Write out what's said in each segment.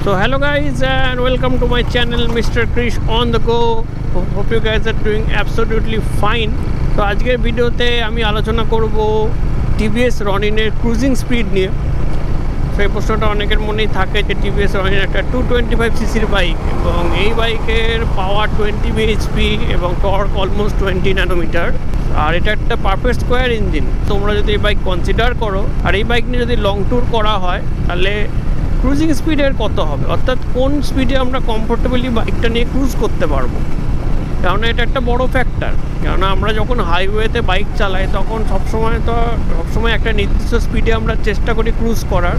So hello guys and welcome to my channel Mr. Krish on the go. Hope you guys are doing absolutely fine. তো আজকের ভিডিওতে আমি আলোচনা করব TVS রনিনের cruising speed নিয়ে। সেই প্রশ্নটা অনেকের মনেই থাকে যে টিভিএস রনিন একটা 225 সিসির বাইক এবং এই বাইকের পাওয়ার 20 বিএইচপি এবং টর্ক অলমোস্ট 20 ন্যানোমিটার, আর এটা একটা পারফেক্ট স্কোয়ার ইঞ্জিন। তোমরা যদি এই বাইক কনসিডার করো আর এই বাইক নিয়ে যদি লং ট্যুর করা হয় তাহলে ক্রুজিং স্পিডের কত হবে, অর্থাৎ কোন স্পিডে আমরা কমফোর্টেবলি বাইকটা নিয়ে ক্রুজ করতে পারবো। কেননা এটা একটা বড় ফ্যাক্টর, কেননা আমরা যখন হাইওয়েতে বাইক চালাই তখন সবসময় একটা নির্দিষ্ট স্পিডে আমরা চেষ্টা করি ক্রুজ করার,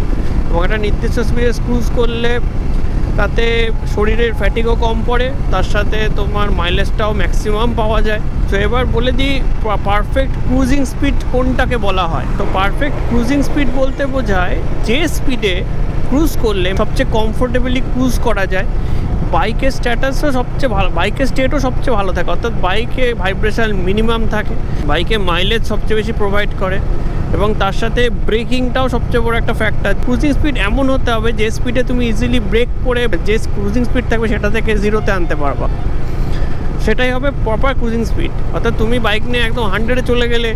এবং একটা নির্দিষ্ট স্পিডে ক্রুজ করলে তাতে শরীরের ফ্যাটিকও কম পড়ে, তার সাথে তোমার মাইলেজটাও ম্যাক্সিমাম পাওয়া যায়। তো এবার বলে দিই পারফেক্ট ক্রুজিং স্পিড কোনটাকে বলা হয়। তো পারফেক্ট ক্রুজিং স্পিড বলতে বোঝায় যে স্পিডে ক্রুজ করলে সবচেয়ে কমফোর্টেবলি ক্রুজ করা যায়, বাইকের স্ট্যাটাসও সবচেয়ে ভালো, বাইকের স্টেটও সবচেয়ে ভালো থাকে, অর্থাৎ বাইকে ভাইব্রেশন মিনিমাম থাকে, বাইকে মাইলেজ সবচেয়ে বেশি প্রোভাইড করে, এবং তার সাথে ব্রেকিংটাও সবচেয়ে বড় একটা ফ্যাক্টর। ক্রুজিং স্পিড এমন হতে হবে যে স্পিডে তুমি ইজিলি ব্রেক করে যে ক্রুজিং স্পিড থাকবে সেটা থেকে জিরোতে আনতে পারবা, সেটাই হবে প্রপার ক্রুজিং স্পিড। অর্থাৎ তুমি বাইক নিয়ে একদম 100-এ চলে গেলে,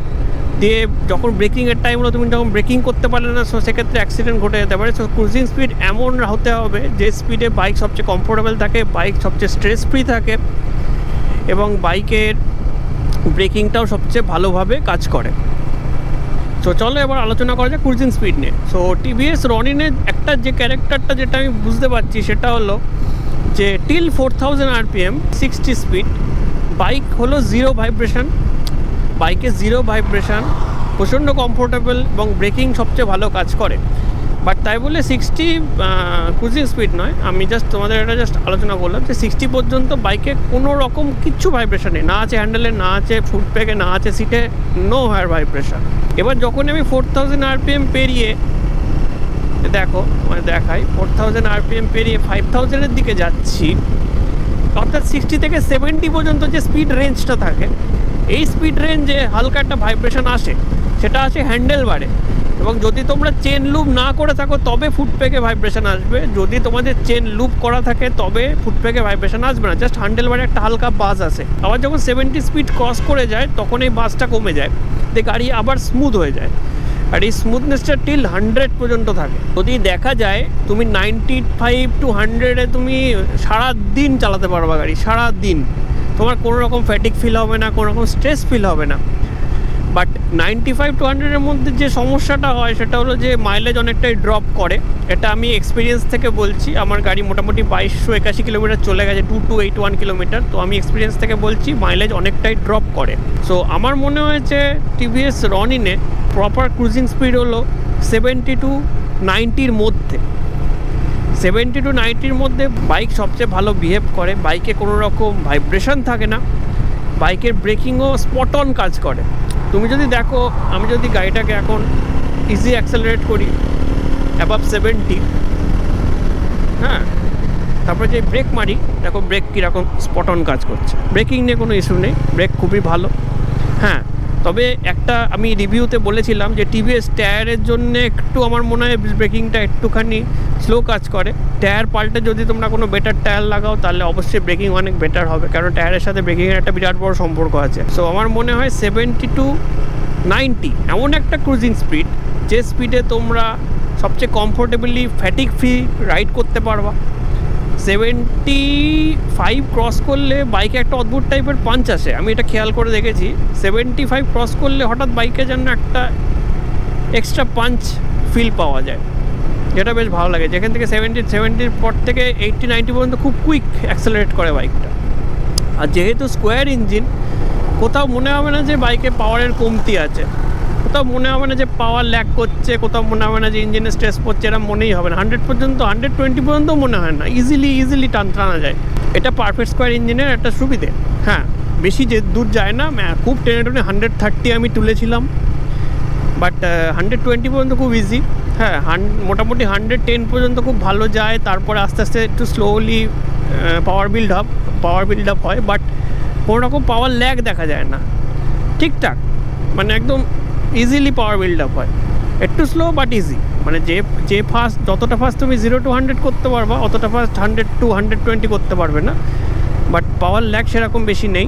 দিয়ে যখন ব্রেকিংয়ের টাইম হলো তুমি যখন ব্রেকিং করতে পারলে না, সো সেক্ষেত্রে অ্যাক্সিডেন্ট ঘটে যেতে পারে। সো ক্রুজিং স্পিড এমন হতে হবে যে স্পিডে বাইক সবচেয়ে কমফোর্টেবল থাকে, বাইক সবচেয়ে স্ট্রেস ফ্রি থাকে, এবং বাইকের ব্রেকিংটাও সবচেয়ে ভালোভাবে কাজ করে। তো চলো এবার আলোচনা করা যায় ক্রুজিং স্পিড নিয়ে। সো টিভিএস রনিনের একটা যে ক্যারেক্টারটা যেটা আমি বুঝতে পারছি সেটা হলো যে টিল 4000 RPM 60 স্পিড বাইক হলো জিরো ভাইব্রেশন, বাইকে জিরো ভাইব্রেশন, প্রচণ্ড কমফোর্টেবল এবং ব্রেকিং সবচেয়ে ভালো কাজ করে। বাট তাই বলে 60 ক্রুজিং স্পিড নয়, আমি তোমাদের এটা আলোচনা করলাম যে 60 পর্যন্ত বাইকে কোনো রকম কিচ্ছু ভাইব্রেশন নেই, না আছে হ্যান্ডেলে, না আছে ফুট প্যাকে, না আছে সিটে, নো হেয়ার ভাইব্রেশন। এবার যখন আমি 4000 RPM পেরিয়ে দেখাই 4000 RPM পেরিয়ে 5000-এর দিকে যাচ্ছি, অর্থাৎ 60 থেকে 70 পর্যন্ত যে স্পিড রেঞ্জটা থাকে, এই স্পিড রেঞ্জে হালকা একটা ভাইব্রেশন আসে, সেটা আসে হ্যান্ডেল বারে, এবং যদি তোমরা চেন লুপ না করে থাকো তবে ফুটপ্যাকে ভাইব্রেশন আসবে, যদি তোমাদের চেন লুপ করা থাকে তবে ফুটপ্যাকে ভাইব্রেশন আসবে না, জাস্ট হ্যান্ডেল বারে একটা হালকা বাস আসে। আবার যখন 70 স্পিড ক্রস করে যায় তখন এই বাসটা কমে যায়, দিয়ে গাড়ি আবার স্মুথ হয়ে যায়, আর এই স্মুথনেসটা টিল 100 পর্যন্ত থাকে। যদি দেখা যায় তুমি 95 to 100-এ তুমি সারাদিন চালাতে পারবা গাড়ি, সারাদিন তোমার কোনো রকম ফ্যাটিক ফিল হবে না, কোনো রকম স্ট্রেস ফিল হবে না। বাট 95 to 100-এর মধ্যে যে সমস্যাটা হয় সেটা হলো যে মাইলেজ অনেকটাই ড্রপ করে। এটা আমি এক্সপিরিয়েন্স থেকে বলছি, আমার গাড়ি মোটামুটি 2281 কিলোমিটার চলে গেছে, 2281 কিলোমিটার। তো আমি এক্সপিরিয়েন্স থেকে বলছি মাইলেজ অনেকটাই ড্রপ করে। সো আমার মনে হয়েছে টিভিএস রনিনে প্রপার ক্রুজিং স্পিড হলো 70 to 90-র মধ্যে। 70 to 90-র মধ্যে বাইক সবচেয়ে ভালো বিহেভ করে, বাইকে কোনো রকম ভাইব্রেশন থাকে না, বাইকের ব্রেকিংও স্পট অন কাজ করে। তুমি যদি দেখো, আমি যদি গাড়িটাকে এখন ইজি অ্যাক্সেলারেট করি অ্যাবাভ 70, হ্যাঁ, তারপরে যে ব্রেক মারি, দেখো ব্রেক কীরকম স্পট অন কাজ করছে, ব্রেকিং নিয়ে কোনো ইস্যু নেই, ব্রেক খুবই ভালো। হ্যাঁ, তবে একটা আমি রিভিউতে বলেছিলাম যে টিভিএস টায়ারের জন্য একটু আমার মনে হয় ব্রেকিংটা একটুখানি স্লো কাজ করে। টায়ার পাল্টে যদি তোমরা কোনো বেটার টায়ার লাগাও তাহলে অবশ্যই ব্রেকিং অনেক বেটার হবে, কারণ টায়ারের সাথে ব্রেকিংয়ের একটা বিরাট বড় সম্পর্ক আছে। সো আমার মনে হয় 70 to 90 এমন একটা ক্রুজিং স্পিড যে স্পিডে তোমরা সবচেয়ে কমফোর্টেবলি ফ্যাটিক ফ্রি রাইড করতে পারবা। 75 ক্রস করলে বাইকে একটা অদ্ভুত টাইপের পাঞ্চ আসে, আমি এটা খেয়াল করে দেখেছি। 75 ক্রস করলে হঠাৎ বাইকে যেন একটা এক্সট্রা পাঞ্চ ফিল পাওয়া যায়, যেটা বেশ ভালো লাগে। যেখান থেকে 70-70-র পর থেকে 80-90 পর্যন্ত খুব কুইক অ্যাক্সেলারেট করে বাইকটা। আর যেহেতু স্কোয়ার ইঞ্জিন, কোথাও মনে হবে না যে বাইকে পাওয়ারের কমতি আছে, কোথাও মনে হবে না যে পাওয়ার ল্যাক করছে, কোথাও মনে হবে না যে ইঞ্জিনের স্ট্রেস পড়ছে, এরকম মনেই হবে না। 100 পর্যন্ত, 120 পর্যন্ত মনে হয় না, ইজিলি টানা যায়। এটা পারফেক্ট স্কোয়ার ইঞ্জিনের একটা সুবিধে। হ্যাঁ, বেশি যে দূর যায় না, খুব টেনে 130 আমি তুলেছিলাম, বাট 120 পর্যন্ত খুব ইজি। হ্যাঁ, মোটামুটি 110 পর্যন্ত খুব ভালো যায়, তারপরে আস্তে আস্তে একটু স্লোলি পাওয়ার বিল্ড আপ হয়, বাট কোনো রকম পাওয়ার ল্যাগ দেখা যায় না, ঠিকঠাক, মানে একদম ইজিলি পাওয়ার বিল্ড আপ হয়, একটু স্লো বাট ইজি। মানে যে ফাস্ট যতটা ফাস্ট তুমি 0 to 100 করতে পারবা অতটা ফাস্ট 100 to 120 করতে পারবে না, বাট পাওয়ার ল্যাগ সেরকম বেশি নেই।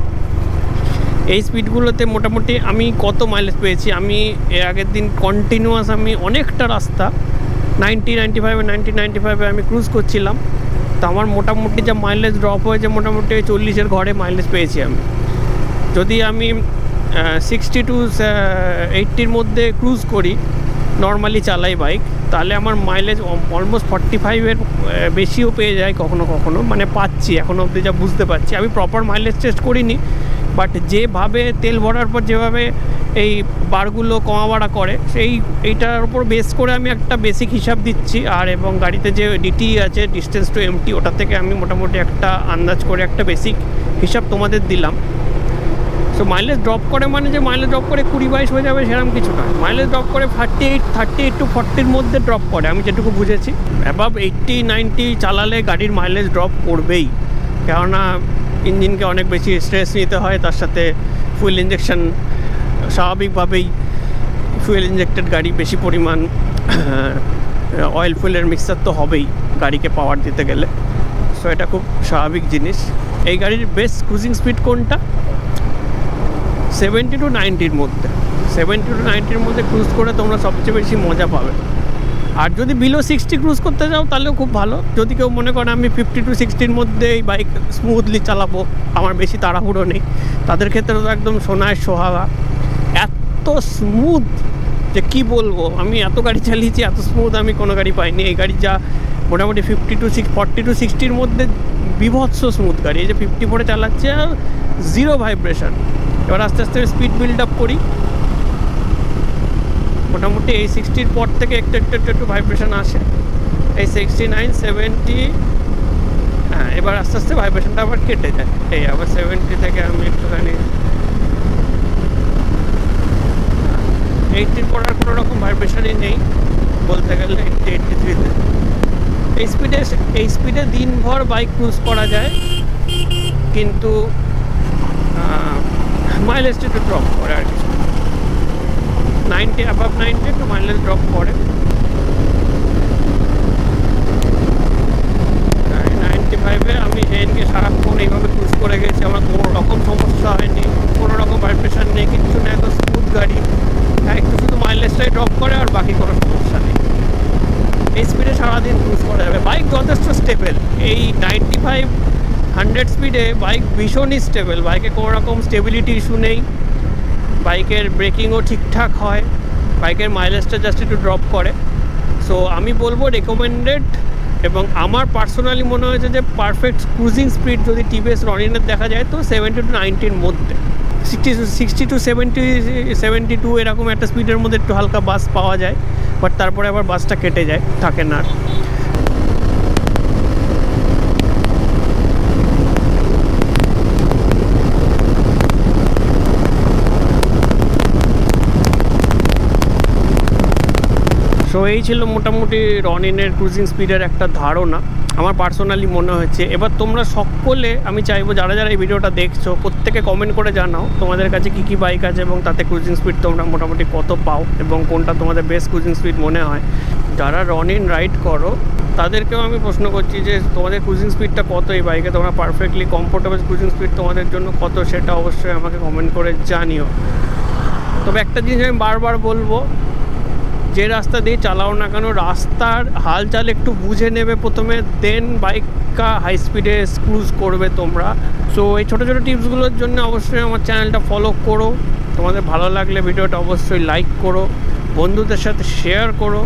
এই স্পিডগুলোতে মোটামুটি আমি কত মাইলেজ পেয়েছি, আমি এর আগের দিন কন্টিনিউয়াস আমি অনেকটা রাস্তা 90-95 আমি ক্রুজ করছিলাম, তো আমার মোটামুটি যা মাইলেজ ড্রপ হয়েছে মোটামুটি 40-এর ঘরে মাইলেজ পেয়েছি আমি। যদি আমি 60 to 80-র মধ্যে ক্রুজ করি নর্মালি চালাই বাইক, তাহলে আমার মাইলেজ অলমোস্ট 45-এর বেশিও পেয়ে যায় কখনো কখনো, মানে পাচ্ছি এখনও অবধি যা বুঝতে পারছি। আমি প্রপার মাইলেজ টেস্ট করিনি, বাট যেভাবে তেল ভরার পর যেভাবে এই বারগুলো কমা বাড়া করে এইটার উপর বেস করে আমি একটা বেসিক হিসাব দিচ্ছি। আর এবং গাড়িতে যে ডিটি আছে ডিস্টেন্স টু এমটি, ওটা থেকে আমি মোটামুটি একটা আন্দাজ করে একটা বেসিক হিসাব তোমাদের দিলাম। সো মাইলেজ ড্রপ করে মানে যে মাইলেজ ড্রপ করে 20-22 হয়ে যাবে সেরকম কিছু নয়। মাইলেজ ড্রপ করে 38 to 40-র মধ্যে ড্রপ করে, আমি যেটুকু বুঝেছি। অ্যাবাভ 80-90 চালালে গাড়ির মাইলেজ ড্রপ করবেই, কেননা ইঞ্জিনকে অনেক বেশি স্ট্রেস নিতে হয়, তার সাথে ফুয়েল ইঞ্জেকশন স্বাভাবিকভাবেই ফুয়েল ইঞ্জেক্টেড গাড়ি বেশি পরিমাণ অয়েল ফুয়েলের মিক্সচার তো হবেই গাড়িকে পাওয়ার দিতে গেলে। সো এটা খুব স্বাভাবিক জিনিস। এই গাড়ির বেস্ট ক্রুজিং স্পিড কোনটা? 70 to 90-র মধ্যে। 70 to 90-র মধ্যে ক্রুজ করে তোমরা সবচেয়ে বেশি মজা পাবে। আর যদি বিলো 60 ক্রুজ করতে যাও তাহলেও খুব ভালো। যদি কেউ মনে করে আমি 50 to 60-র মধ্যে এই বাইক স্মুথলি চালাবো, আমার বেশি তাড়াহুড়ো নেই, তাদের ক্ষেত্রে তো একদম সোনায় সোহাগা। এত স্মুথ যে কি বলবো, আমি এত গাড়ি চালিয়েছি, এত স্মুথ আমি কোনো গাড়ি পাইনি। এই গাড়ি যা মোটামুটি 40 to 60-র মধ্যে বিভৎস স্মুথ গাড়ি। এই যে 54-এ চালাচ্ছে আর 0 ভাইব্রেশন। এবার আস্তে আস্তে স্পিড বিল্ড আপ করি, মোটামুটি এই 60-র পর থেকে একটু ভাইব্রেশন আসে। এই 69-70, হ্যাঁ এবার আস্তে আস্তে ভাইব্রেশনটা আবার কেটে যায়। এই আবার 70 থেকে আমি একটুখানি 80-র পর আর কোনো রকম ভাইব্রেশনই নেই বলতে গেলে। 83-তে এই স্পিডে দিনভর বাইক ক্রুজ করা যায়, কিন্তু মাইলেজটা একটু ড্রপ করে আর কিছু। 90 অ্যাবাভ 90 একটু মাইলেজ ড্রপ করে। 95-এ আমি সেদিনকে সারাক্ষণ এইভাবে ক্রুজ করে গেছি, আমার কোনো রকম সমস্যা হয়নি, কোনো রকম ভাইব্রেশন নেই, কিচ্ছু নেই, এত স্মুথ গাড়ি। হ্যাঁ একটু শুধু মাইলেজটাই ড্রপ করে আর বাকি কোনো সমস্যা নেই। এই স্পিডে সারাদিন ক্রুজ করা যাবে। বাইক যথেষ্ট স্টেবল। এই 95-100 স্পিডে বাইক ভীষণই স্টেবল। বাইকে কোনো রকম স্টেবিলিটি ইস্যু নেই, বাইকের ব্রেকিংও ঠিকঠাক হয়, বাইকের মাইলেজটা জাস্ট একটু ড্রপ করে। সো আমি বলবো রেকমেন্ডেড। এবং আমার পার্সোনালি মনে হয়েছে যে পারফেক্ট ক্রুজিং স্পিড যদি টিভিএস রনিনের দেখা যায় তো 70 to 90-র মধ্যে। 60 to 72 এরকম একটা স্পিডের মধ্যে একটু হালকা বাস পাওয়া যায়, বাট তারপরে আবার বাসটা কেটে যায়, থাকে না। সো এই ছিল মোটামুটি রনিনের ক্রুজিং স্পিডের একটা ধারণা, আমার পার্সোনালি মনে হয়েছে। এবার তোমরা সকলে, আমি চাইবো যারা যারা এই ভিডিওটা দেখছো প্রত্যেকে কমেন্ট করে জানাও তোমাদের কাছে কী কী বাইক আছে এবং তাতে ক্রুজিং স্পিড তোমরা মোটামুটি কত পাও এবং কোনটা তোমাদের বেস্ট ক্রুজিং স্পিড মনে হয়। যারা রনিন রাইড করো তাদেরকেও আমি প্রশ্ন করছি যে তোমাদের ক্রুজিং স্পিডটা কত এই বাইকে, তোমরা পারফেক্টলি কমফোর্টেবল ক্রুজিং স্পিড তোমাদের জন্য কত সেটা অবশ্যই আমাকে কমেন্ট করে জানিও। তবে একটা জিনিস আমি বারবার বলবো, যে রাস্তা দিয়ে চালাও না কেন রাস্তার হালচাল একটু বুঝে নেবে প্রথমে, দেন বাইকটা হাই স্পিডে ক্রুজ করবে তোমরা। সো এই ছোটো ছোটো টিপসগুলোর জন্য অবশ্যই আমার চ্যানেলটা ফলো করো। তোমাদের ভালো লাগলে ভিডিওটা অবশ্যই লাইক করো, বন্ধুদের সাথে শেয়ার করো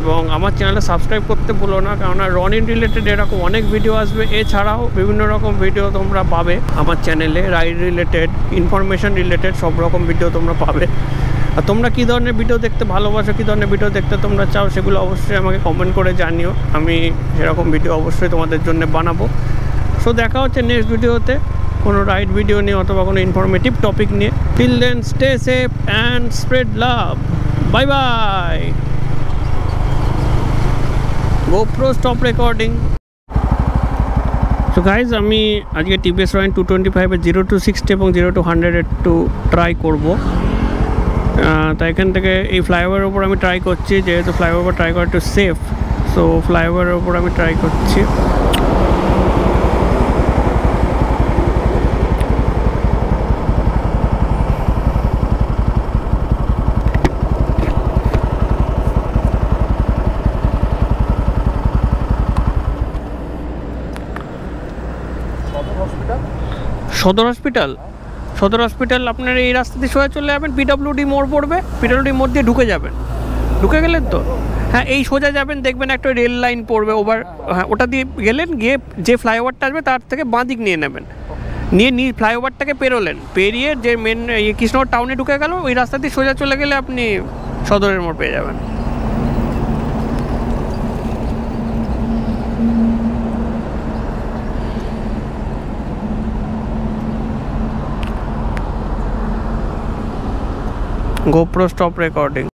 এবং আমার চ্যানেলটা সাবস্ক্রাইব করতে ভুলো না, কেননা রনিন রিলেটেড এরকম অনেক ভিডিও আসবে। এছাড়াও বিভিন্ন রকম ভিডিও তোমরা পাবে আমার চ্যানেলে, রাইড রিলেটেড, ইনফরমেশান রিলেটেড সব রকম ভিডিও তোমরা পাবে। আর তোমরা কী ধরনের ভিডিও দেখতে ভালোবাসো, কী ধরনের ভিডিও দেখতে তোমরা চাও, সেগুলো অবশ্যই আমাকে কমেন্ট করে জানিও, আমি সেরকম ভিডিও অবশ্যই তোমাদের জন্য বানাবো। সো দেখা হচ্ছে নেক্সট ভিডিওতে কোনো রাইড ভিডিও নিয়ে অথবা কোনো ইনফরমেটিভ টপিক নিয়ে। Till then stay safe and spread love. Bye bye. GoPro stop recording. So guys, আমি আজকে টিভিএস রনিন 225-এর 0 to 60 এবং 0 to 100 একটু ট্রাই করবো। তাই এখান থেকে এই ফ্লাইওভারের উপর আমি ট্রাই করছি, যেহেতু ফ্লাইওভার ট্রাই করা একটু সেফ, সো ফ্লাইওভারের উপর আমি ট্রাই করছি। সদর হসপিটাল আপনার এই রাস্তা দিয়ে সোজা চলে যাবেন, পিডব্লিউডি মোড় পড়বে, পিডব্লিউডি মোড় দিয়ে ঢুকে যাবেন। ঢুকে গেলেন তো, হ্যাঁ এই সোজা যাবেন, দেখবেন একটা রেল লাইন পড়বে ওভার, হ্যাঁ ওটা দিয়ে গেলেন, গিয়ে যে ফ্লাইওভারটা আসবে তার থেকে বাঁ দিক নিয়ে নেবেন, নিয়ে ফ্লাইওভারটাকে পেরোলেন, পেরিয়ে যে মেন কৃষ্ণনগর টাউনে ঢুকে গেল, ওই রাস্তা দিয়ে সোজা চলে গেলে আপনি সদরের মোড় পেয়ে যাবেন। GoPro stop recording.